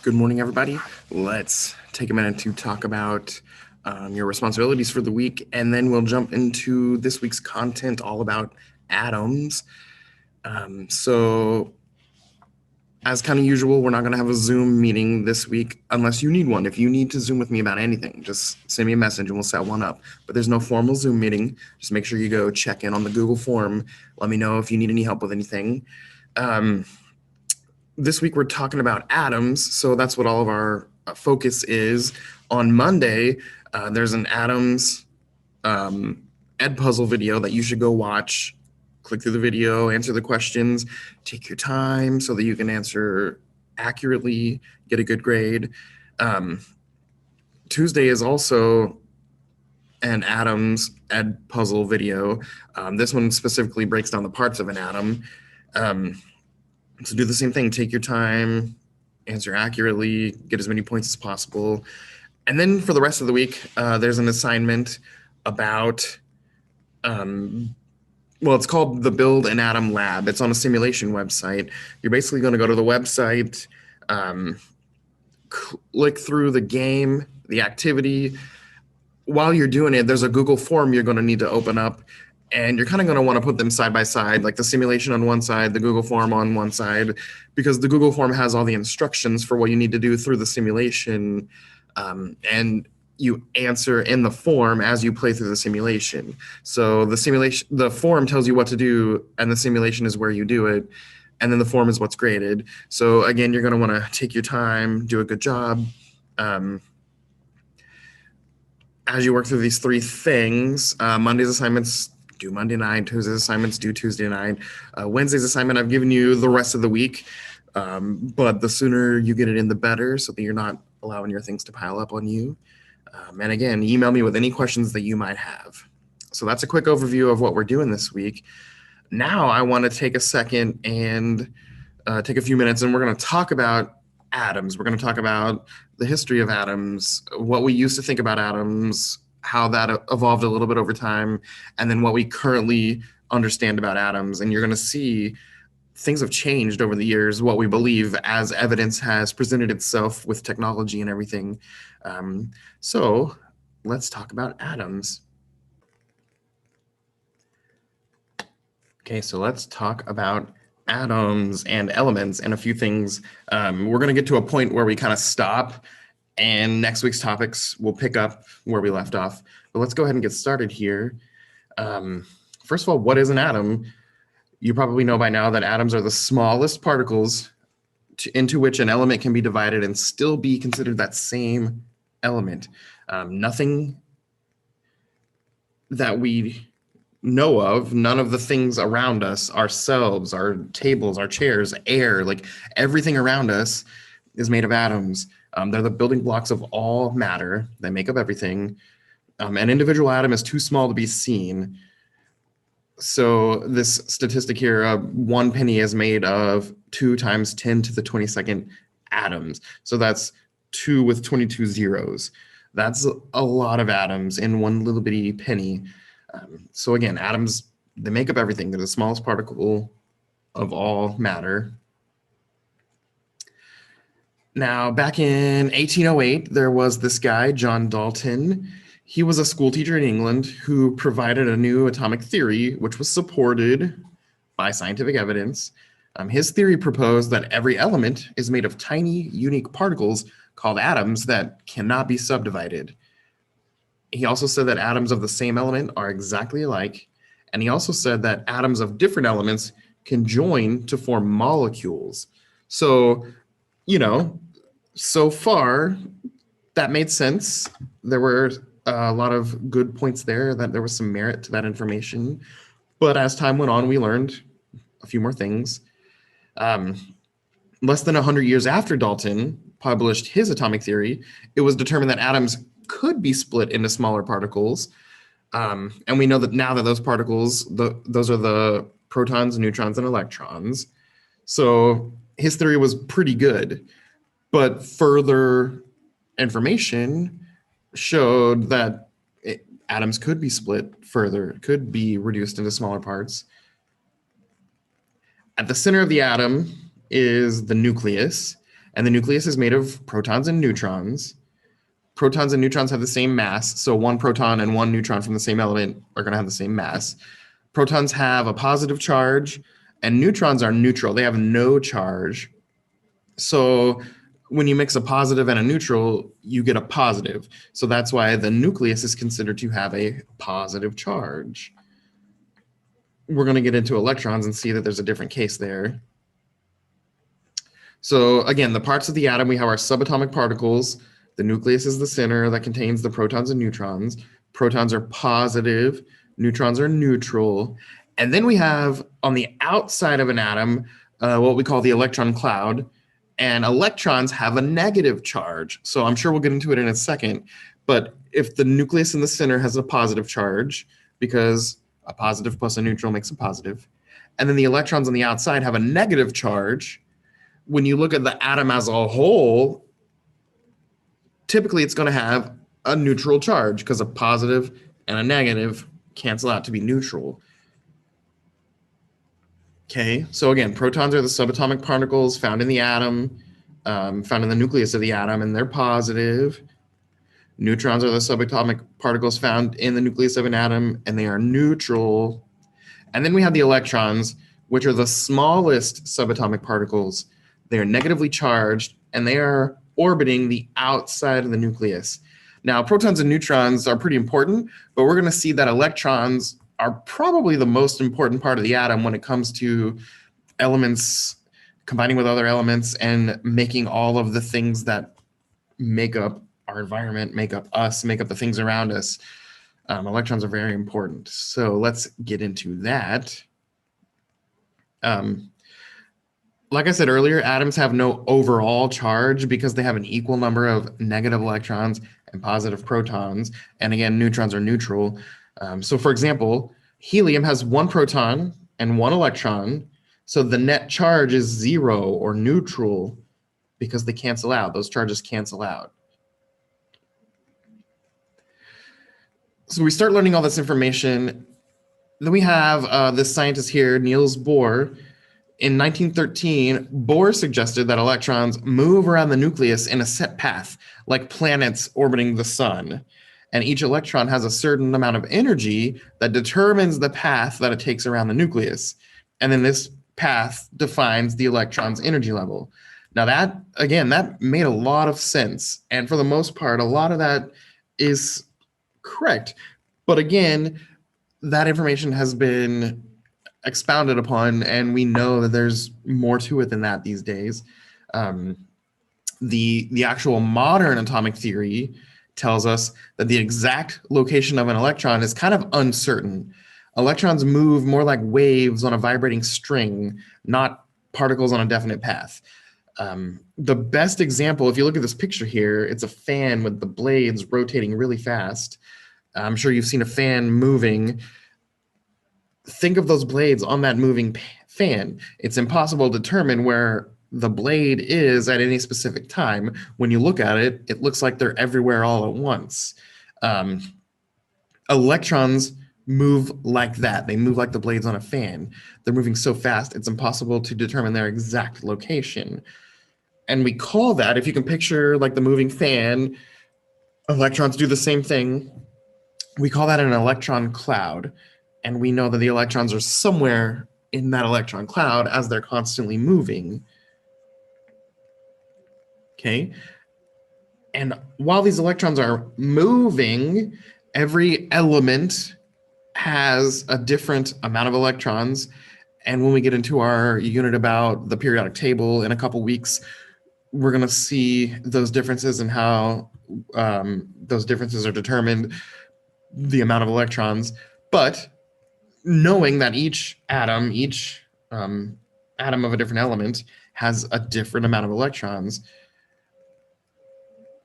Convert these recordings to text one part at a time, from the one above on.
Good morning, everybody. Let's take a minute to talk about your responsibilities for the week, and then we'll jump into this week's content all about atoms. So, as kind of usual, we're not going to have a Zoom meeting this week unless you need one. If you need to Zoom with me about anything, just send me a message and we'll set one up. But there's no formal Zoom meeting. Just make sure you go check in on the Google form. Let me know if you need any help with anything. This week we're talking about atoms, so that's what all of our focus is. On Monday, there's an atoms ed puzzle video that you should go watch. Click through the video, answer the questions, take your time so that you can answer accurately, get a good grade. Tuesday is also an atoms ed puzzle video. This one specifically breaks down the parts of an atom. So do the same thing, take your time, answer accurately, get as many points as possible. And then for the rest of the week, there's an assignment about, it's called the Build an Atom Lab. It's on a simulation website. You're basically going to go to the website, click through the game, the activity. While you're doing it, there's a Google form you're going to need to open up. And you're kind of going to want to put them side by side, like the simulation on one side, the Google form on one side, because the Google form has all the instructions for what you need to do through the simulation. And you answer in the form as you play through the simulation. So the form tells you what to do, and the simulation is where you do it. And then the form is what's graded. So again, you're going to want to take your time, do a good job. As you work through these three things, Monday's assignments, do Monday night. Tuesday's assignments, do Tuesday night. Wednesday's assignment, I've given you the rest of the week, but the sooner you get it in, the better, so that you're not allowing your things to pile up on you. And again, email me with any questions that you might have. So that's a quick overview of what we're doing this week. Now I want to take a second and take a few minutes, and we're going to talk about atoms. We're going to talk about the history of atoms, what we used to think about atoms, how that evolved a little bit over time, and then what we currently understand about atoms. And you're going to see things have changed over the years, what we believe, as evidence has presented itself with technology and everything. So let's talk about atoms. Okay, so let's talk about atoms and elements and a few things. We're going to get to a point where we kind of stop, and next week's topics will pick up where we left off. But let's go ahead and get started here. First of all, what is an atom? You probably know by now that atoms are the smallest particles into which an element can be divided and still be considered that same element. Nothing that we know of, none of the things around us, ourselves, our tables, our chairs, air, like everything around us is made of atoms. They're the building blocks of all matter. They make up everything. An individual atom is too small to be seen. So this statistic here, 1 penny is made of 2 times 10 to the 22nd atoms. So that's 2 with 22 zeros. That's a lot of atoms in one little bitty penny. So again, atoms, they make up everything. They're the smallest particle of all matter. Now, back in 1808, there was this guy, John Dalton. He was a school teacher in England who provided a new atomic theory, which was supported by scientific evidence. His theory proposed that every element is made of tiny, unique particles called atoms that cannot be subdivided. He also said that atoms of the same element are exactly alike. And he also said that atoms of different elements can join to form molecules. So, so far, that made sense. There were a lot of good points there, that there was some merit to that information. But as time went on, we learned a few more things. Less than 100 years after Dalton published his atomic theory, it was determined that atoms could be split into smaller particles. And we know that now that those particles, those are the protons, neutrons, and electrons. So his theory was pretty good. But further information showed that atoms could be split further, could be reduced into smaller parts. At the center of the atom is the nucleus, And the nucleus is made of protons and neutrons. Protons and neutrons have the same mass, so one proton and one neutron from the same element are going to have the same mass. Protons have a positive charge, and neutrons are neutral. They have no charge. So when you mix a positive and a neutral, you get a positive. So that's why the nucleus is considered to have a positive charge. We're going to get into electrons and see that there's a different case there. So again, the parts of the atom, we have our subatomic particles. The nucleus is the center that contains the protons and neutrons. Protons are positive, neutrons are neutral. And then we have on the outside of an atom, what we call the electron cloud. And electrons have a negative charge. So I'm sure we'll get into it in a second. But if the nucleus in the center has a positive charge, because a positive plus a neutral makes a positive, and then the electrons on the outside have a negative charge, when you look at the atom as a whole, typically it's going to have a neutral charge because a positive and a negative cancel out to be neutral. Okay, so again, protons are the subatomic particles found in the atom, found in the nucleus of the atom, and they're positive. Neutrons are the subatomic particles found in the nucleus of an atom, and they are neutral. And then we have the electrons, which are the smallest subatomic particles. They are negatively charged, and they are orbiting the outside of the nucleus. Now, protons and neutrons are pretty important, but we're going to see that electrons are probably the most important part of the atom when it comes to elements combining with other elements and making all of the things that make up our environment, make up us, make up the things around us. Electrons are very important. So let's get into that. Like I said earlier, atoms have no overall charge because they have an equal number of negative electrons and positive protons. And again, neutrons are neutral. So for example, helium has one proton and one electron. So the net charge is 0 or neutral because they cancel out. Those charges cancel out. So we start learning all this information. Then we have this scientist here, Niels Bohr. In 1913, Bohr suggested that electrons move around the nucleus in a set path, like planets orbiting the sun. And each electron has a certain amount of energy that determines the path that it takes around the nucleus. And then this path defines the electron's energy level. Now that, again, that made a lot of sense. And for the most part, a lot of that is correct. But again, that information has been expounded upon, and we know that there's more to it than that these days. The actual modern atomic theory tells us that the exact location of an electron is kind of uncertain. Electrons move more like waves on a vibrating string, not particles on a definite path. The best example, if you look at this picture here, it's a fan with the blades rotating really fast. I'm sure you've seen a fan moving. Think of those blades on that moving fan. It's impossible to determine where the blade is at any specific time. When you look at it, it looks like they're everywhere all at once. Electrons move like that. They move like the blades on a fan. They're moving so fast, it's impossible to determine their exact location. And we call that, if you can picture like the moving fan, electrons do the same thing. We call that an electron cloud. And we know that the electrons are somewhere in that electron cloud as they're constantly moving. Okay. And while these electrons are moving, every element has a different amount of electrons. And when we get into our unit about the periodic table in a couple weeks, we're going to see those differences and how those differences are determined, the amount of electrons. But knowing that each atom of a different element has a different amount of electrons,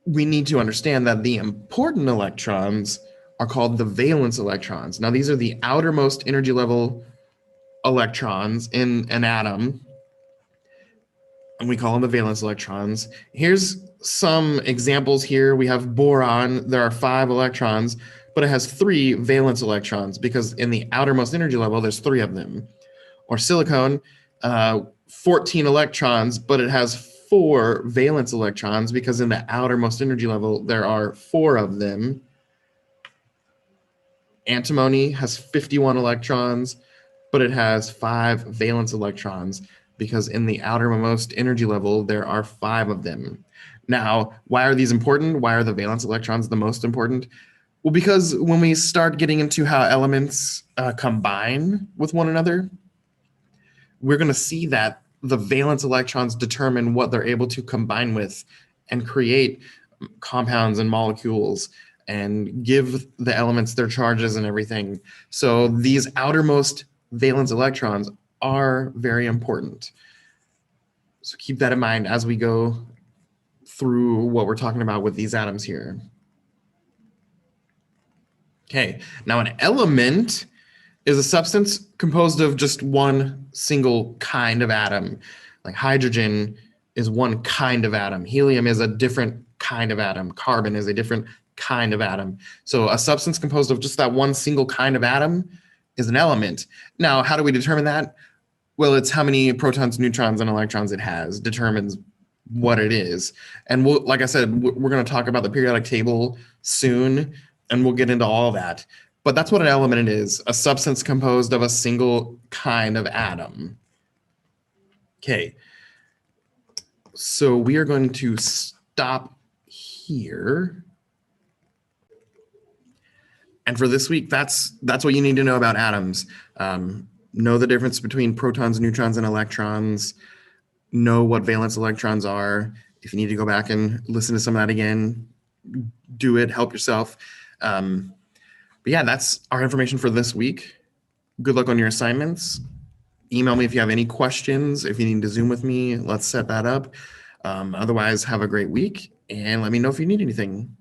we need to understand that the important electrons are called the valence electrons. Now, these are the outermost energy level electrons in an atom, and we call them the valence electrons. Here's some examples here. We have boron. There are 5 electrons, but it has 3 valence electrons because in the outermost energy level, there's 3 of them. Or silicon, 14 electrons, but it has 4 valence electrons because in the outermost energy level, there are 4 of them. Antimony has 51 electrons, but it has 5 valence electrons because in the outermost energy level, there are 5 of them. Now, why are these important? Why are the valence electrons the most important? Well, because when we start getting into how elements combine with one another, we're going to see that the valence electrons determine what they're able to combine with and create compounds and molecules and give the elements their charges and everything. So these outermost valence electrons are very important. So keep that in mind as we go through what we're talking about with these atoms here. Okay, now an element is a substance composed of just one single kind of atom. Like hydrogen is one kind of atom. Helium is a different kind of atom. Carbon is a different kind of atom. So a substance composed of just that one single kind of atom is an element. Now, how do we determine that? Well, it's how many protons, neutrons, and electrons it has determines what it is. And we'll, like I said, we're going to talk about the periodic table soon, and we'll get into all that. But that's what an element is, a substance composed of a single kind of atom. Okay, so we are going to stop here. And for this week, that's what you need to know about atoms. Know the difference between protons, neutrons, and electrons. Know what valence electrons are. If you need to go back and listen to some of that again, do it, help yourself. But yeah, that's our information for this week. Good luck on your assignments. Email me if you have any questions. If you need to Zoom with me, let's set that up. Otherwise, have a great week and let me know if you need anything.